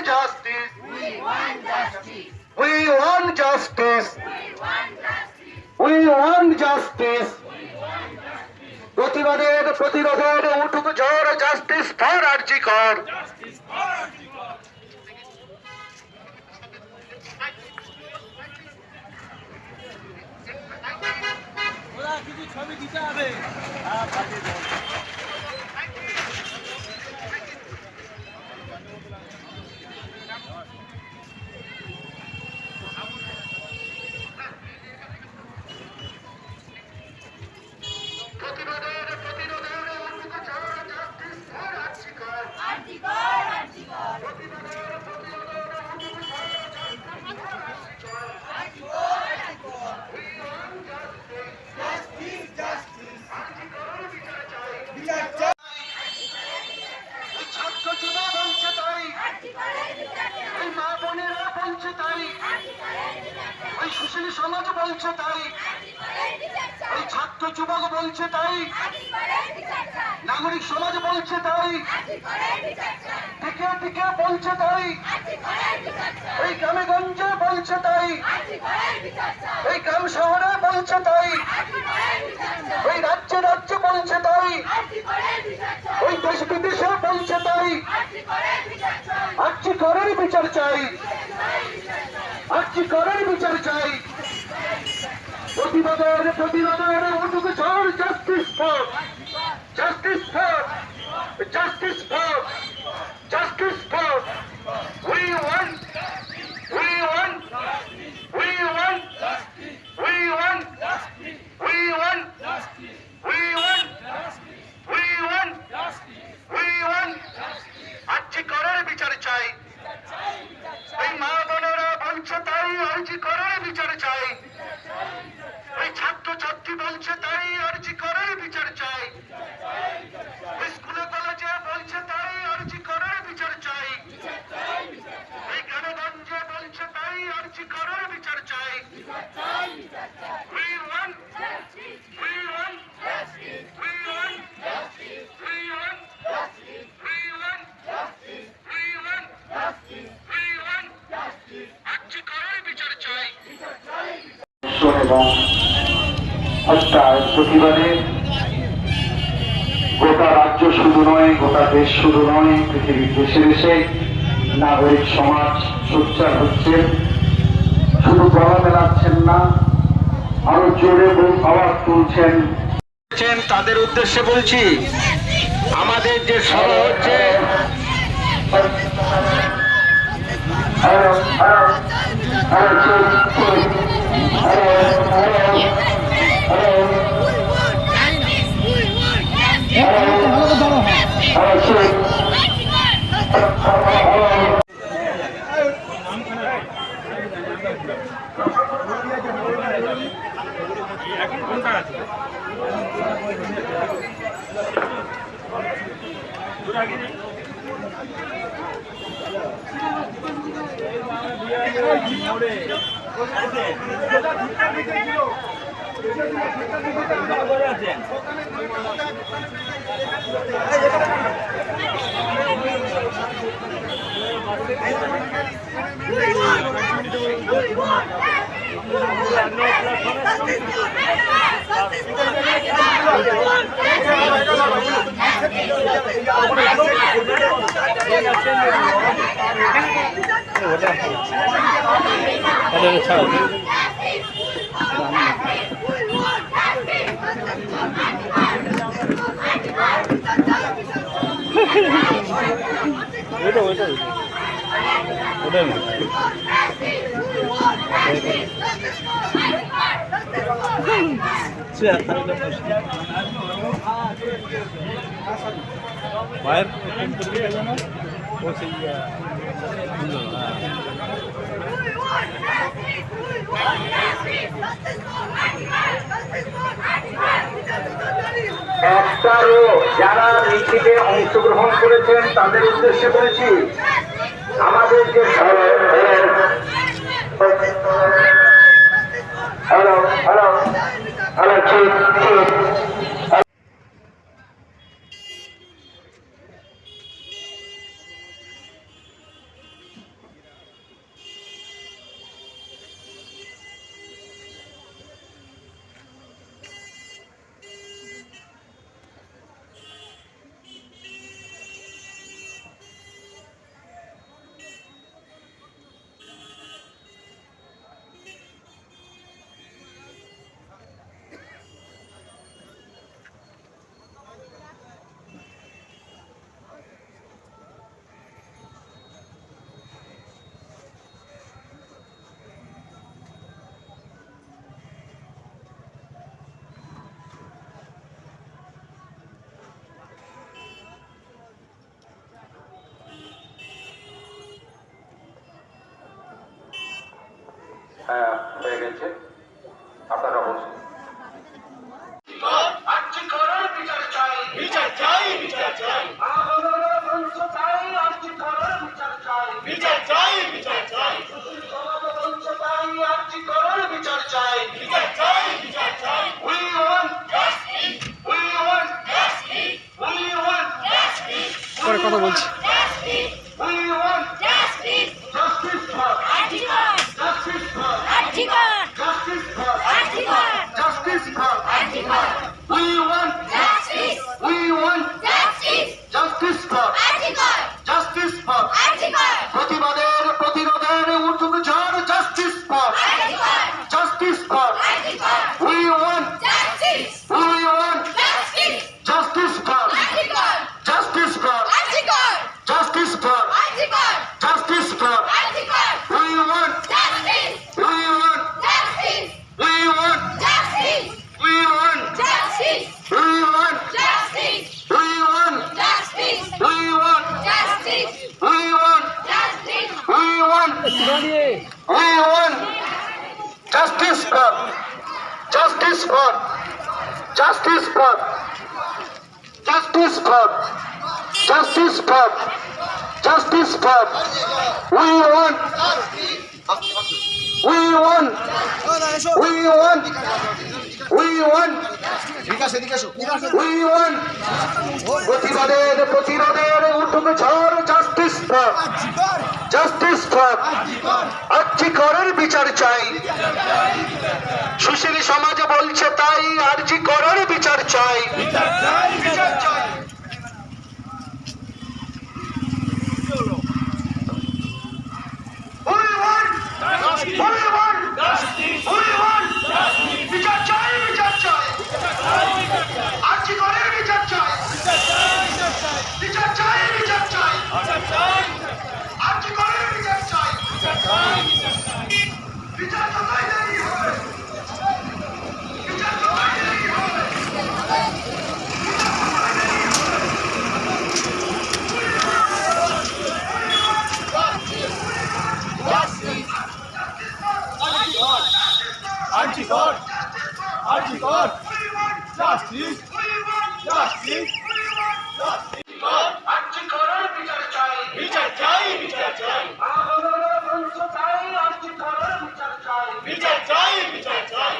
justice. We want justice. We want justice. প্রতিবাদের প্রতিরোধের উঠুক ঝড়, জাস্টিস ফর আরজি কর। কিছু ছবি দিতে হবে। সুশীল সমাজ বলছে তাই, এই ছাত্র যুবক বলছে তাই, নাগরিক সমাজ বলছে তাই, টিকে টিকে বলছে তাই, এই গ্রামে গঞ্জে বলছে তাই, এই গ্রাম শহরে বলছে তাই, ওই রাজ্যে রাজ্যে বলছে তাই, ওই দেশ বিদেশে বলছে তাই। আর্জি করের বিচার চাই, আর্জি করের বিচার চাই। প্রতিবাদের প্রতিবাদের উঠুক ঝড়, justice for, justice for, justice for, justice for. We want, we want, we want, we want, we want, we want, we want, we want. আর্জি করের বিচার চাই। এই মা বোনেরা বলছে তাই, আর্জি করের বিচার চাই। এই ছাত্র ছাত্রী বলছে তাই, আর্জি করের বিচার চাই। স্কুলে কলেজে বলছে তাই, আর্জি করের বিচার চাই। এই গ্রামে গঞ্জে বলছে তাই, আর্জি করের বিচার চাই। We want, we want, we want, we want, we want, we want, we want. আর্জি করের বিচার চাই। এবং হত্যার প্রতিবাদে গোটা রাজ্য শুধু নয়, গোটা দেশ শুধু নয়, পৃথিবীর দেশে দেশে নাগরিক সমাজ সোচ্চার হচ্ছে। শুধু গলা মেলাচ্ছেন না, আরো জোরে আওয়াজ তুলছেন। তাদের উদ্দেশ্যে বলছি, আমাদের যে সভা হচ্ছে মায়ের ও সেই একটারও যারা মিছিলে অংশগ্রহণ করেছেন তাদের উদ্দেশ্যে বলছি, আমাদের যে হ্যালো হ্যালো হ্যালো ঠিক ঠিক হয়ে গেছে, আপনারা বলছেন। আর্জি করার বিচার চাই, বিচার চাই, বিচার চাই, আমরা বলছো তাই, আর্জি করার বিচার চাই, বিচার চাই, বিচার চাই, সমাজ বলছো তাই, আর্জি করার বিচার চাই। বিচার চাই, বিচার চাই। We want Justice, we want justice, we want justice, পরে কথা বলছি। justice, we want justice, justice for Article, justice for Article, justice for Article, justice for Article, we want justice, we want justice, justice for Article, justice for Article, প্রতিবাদের প্রতিরোধের উঠুক ঝড়, justice for Article, justice for Article, we want justice, we want justice, justice for Article, justice for Article, justice for Article, justice for Article, we want justice, we want justice, we want justice, we want justice, we want justice, we want justice, we want justice, we want justice, we want we want justice for justice for justice for justice for justice for justice for we want we want we want we want we want প্রতিবাদের প্রতিরোধের উঠুক ঝড়, justice for justice for আর্জি করার বিচার চাই। সুশীল সমাজ বলছে তাই, আর্জি করার বিচার চাই, বিচার চাই, বিচার চাই। We want, Justice, we want, justice, we want, justice, বিচার চাই, বিচার চাই, আর্জি করার বিচার চাই, বিচার চাই, বিচার চাই, বিচার চাই, বিচার চাই, বিচার চাই, আর্জি করার বিচার চাই, বিচার চাই, বিচার চাই। বিচার যতই দেরি হবে, বিচার যতই দেরি হবে, Anti-God, anti-God, justice, justice, আর্জি করার বিচার চাই, বিচার চাই, বিচার চাই, আমরা বলছো তাই, আর্জি করার বিচার চাই, বিচার চাই, বিচার চাই,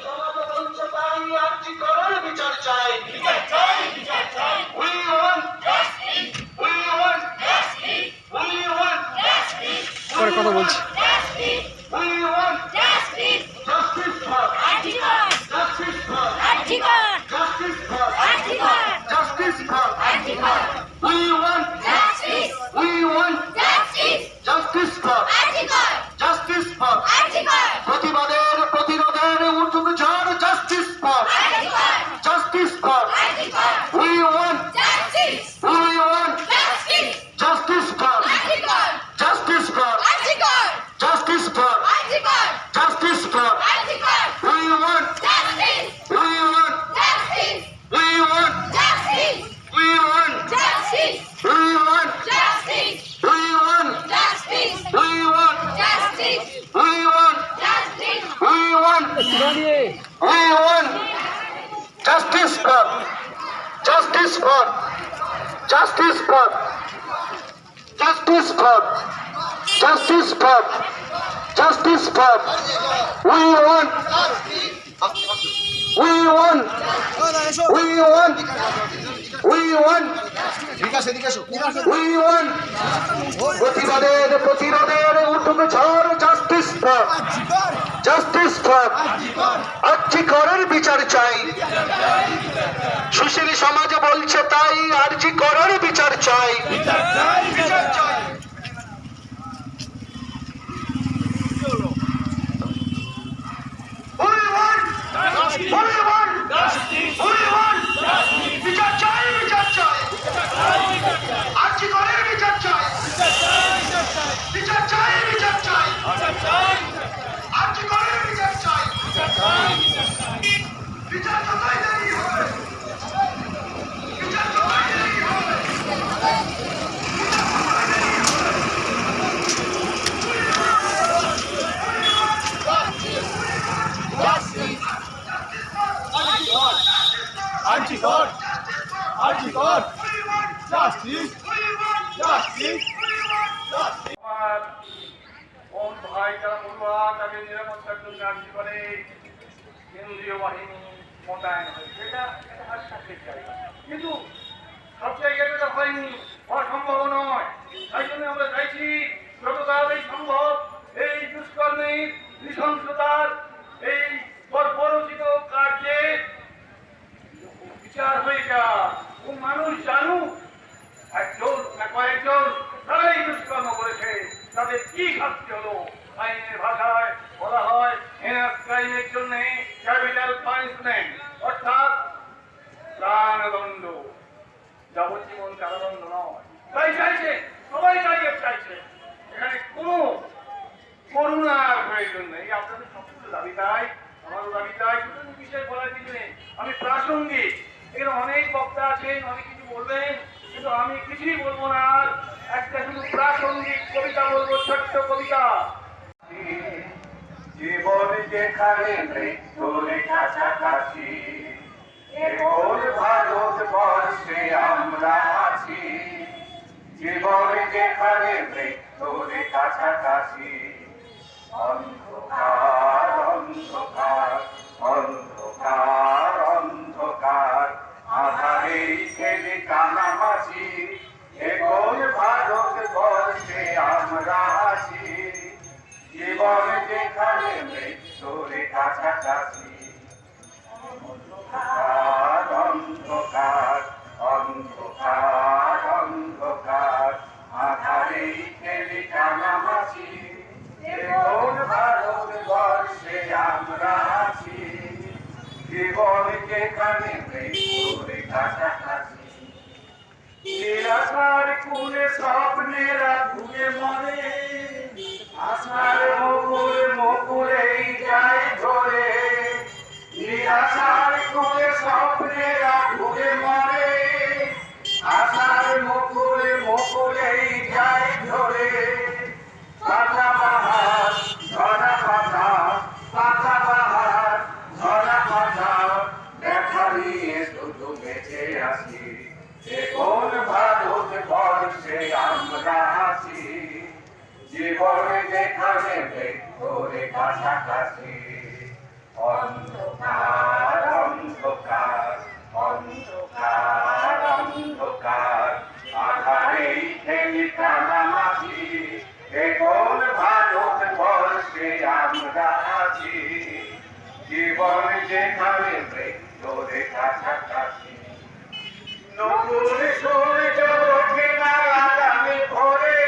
সমাজ বলছো তাই, আর্জি করার বিচার চাই। বিচার চাই, বিচার চাই, We want justice, we want justice, we want justice, পরে কথা বলছি। justice, we want justice, justice for Article, justice for Article, justice for Article, justice for Article, we want justice, we want justice, justice for Article, justice for Article, প্রতিবাদের প্রতিরোধের উঠুক ঝড়, justice for Article, justice for Article, we want justice, we want justice, justice for Article, justice for Article, justice for Article, justice for Article, we want justice, we want justice, we want justice, we want justice, we want justice, we want justice, we want justice, we want justice, we want we want justice for justice for justice for justice for justice for justice for we want we want we want we want we want প্রতিবাদের প্রতিরোধের উঠুক ঝড়, justice for justice for আর্জি করার বিচার চাই। সুশীল সমাজ বলছে তাই, আর্জি করার বিচার চাই, বিচার চাই, বিচার চাই। We want Justice, we want justice, we want justice, বিচার চাই, বিচার চাই, আর্জি করার বিচার চাই, বিচার চাই, বিচার চাই, বিচার চাই, বিচার চাই, বিচার চাই, আর্জি করার বিচার চাই, বিচার চাই, বিচার চাই। বিচার যতই দেরি হবে, বিচার যতই দেরি হবে, বিচার যতই দেরি হবে, মোতায়েন হয়েছে, এটা আশ্বাসের জায়গা। কিন্তু সব জায়গায় এটা হয়নি, হওয়া সম্ভব নয়। তাই জন্য আমরা চাইছি যত তাড়াতাড়ি সম্ভব এই দুষ্কর্মের, নৃশংসতার, এই বর্বরচিত কার্যের বিচার হয়ে যাক ও মানুষ জানুক একজন না কয়েকজন তারাই দুষ্কর্ম করেছে, তাদের কি শাস্তি হলো। আইনের ভাষায় বলা হয় হেনাস ক্রাইমের জন্য ক্যাপিটাল পানিশমেন্ট, অর্থাৎ প্রাণদণ্ড, যাবজ্জীবন কারাদণ্ড নয়। তাই চাইছে, সবাই চাইছে, এখানে কোনো করুণার প্রয়োজন নেই। আপনাদের সকল দাবি তাই, আমারও দাবি তাই, শুধু বিষয় বলার কিছু নেই। আমি প্রাসঙ্গিক, এখানে অনেক বক্তা আছেন, অনেক কিছু বলবেন, কিন্তু আমি কিছুই বলবো না। আর একটা শুধু প্রাসঙ্গিক কবিতা বলবো, ছোট্ট কবিতা। জীবন যেখানে মৃত্যুর কাছাকাছি, এখন ভারতবর্ষে আমরা আছি। জীবন যেখানে মৃত্যুর কাছাকাছি, অন্ধকার অন্ধকার অন্ধকার অন্ধকার আধারে খেলে কানামাছি। এখন ভারতবর্ষে আমরা আছি। জীবন যেখানে মৃত্যুর কাছাকাছি, অন্ধকার অন্ধকার অন্ধকার অন্ধকার আধারে খেলে কানামাছি। এখন ভারতবর্ষে আমরা আছি। জীবন যেখানে মৃত্যুর কাছাকাছি, নিরাশার কুলে স্বপ্নেরা ধুয়ে মরে, আশার মুকুলেই যায় ধরে। নিরাশার কুলে স্বপ্নেরা ধুয়ে মরে, আশার মুকুলেই যায় ধরে। পাতা বাহার ঝরা পাতা, পাতা বাহার ঝরা পাতা, দেখা নিয়ে শুধু বেঁচে আছি। এখন ভারতবর্ষে আমরা আছি। জীবন যেখানে মৃত্যুর কাছাকাছি, অন্ধকার অন্ধকার অন্ধকার অন্ধকার আধারেই খেলি কানামাছি। এখন ভারতবর্ষে আমরা আছি। জীবন যেখানে মৃত্যুর কাছাকাছি, নতুন সূর্য ওঠে না আগামী ভোরে,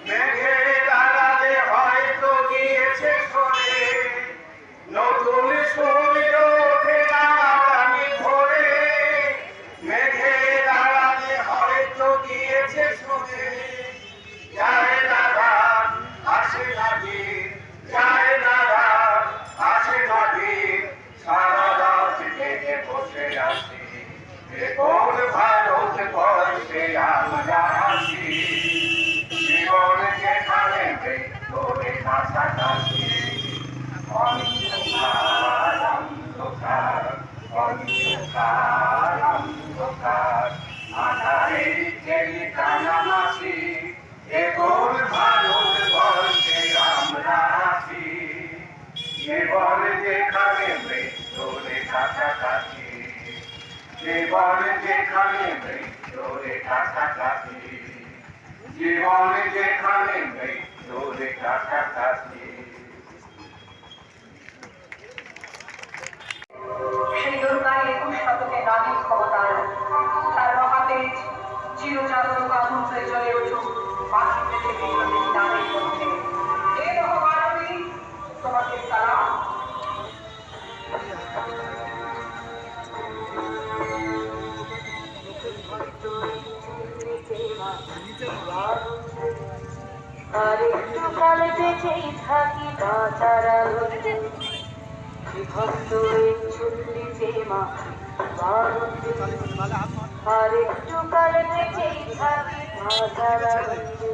মেঘের আড়ালে হয়তো গিয়েছে সরে। নতুন সূর্য ওঠে না আগামী ভোরে, মেঘের আড়ালে হয়তো গিয়েছে সরে। যায় না রাত, আসে না দিন, যায় না রাত, আসে না দিন, সারা রাত জেগে বসে আছি। এখন ভারতবর্ষে আমরা আছি। জীবন যেখানে মৃত্যুর কাছাকাছি, অন্ধকার অন্ধকার অন্ধকার অন্ধকার আধারে খেলি কানামাছি। এখন ভারতবর্ষে আমরা আছি। জীবন যেখানে মৃত্যুর কাছাকাছি, জীবন যেখানে মৃত্যুর কাছাকাছি, জীবন যেখানে মৃত্যুর কাছাকাছি। সেই দুর্গায় 21 শতকে নারীর ক্ষমতায় তার মহাতেজ চিরজাগরুক আগুন হয়ে জ্বলে উঠুক মাটিতে থেকে নারীর মধ্যে। হে মহামানবী, তোমাকে সালাম। আর একটু কাল বেঁচেই থাকি বাঁচার আলোতে, বিভক্ত এই ছুটলি যে মা বারুতে। আর একটু কাল বেঁচেই থাকি বাঁচার আলোতে,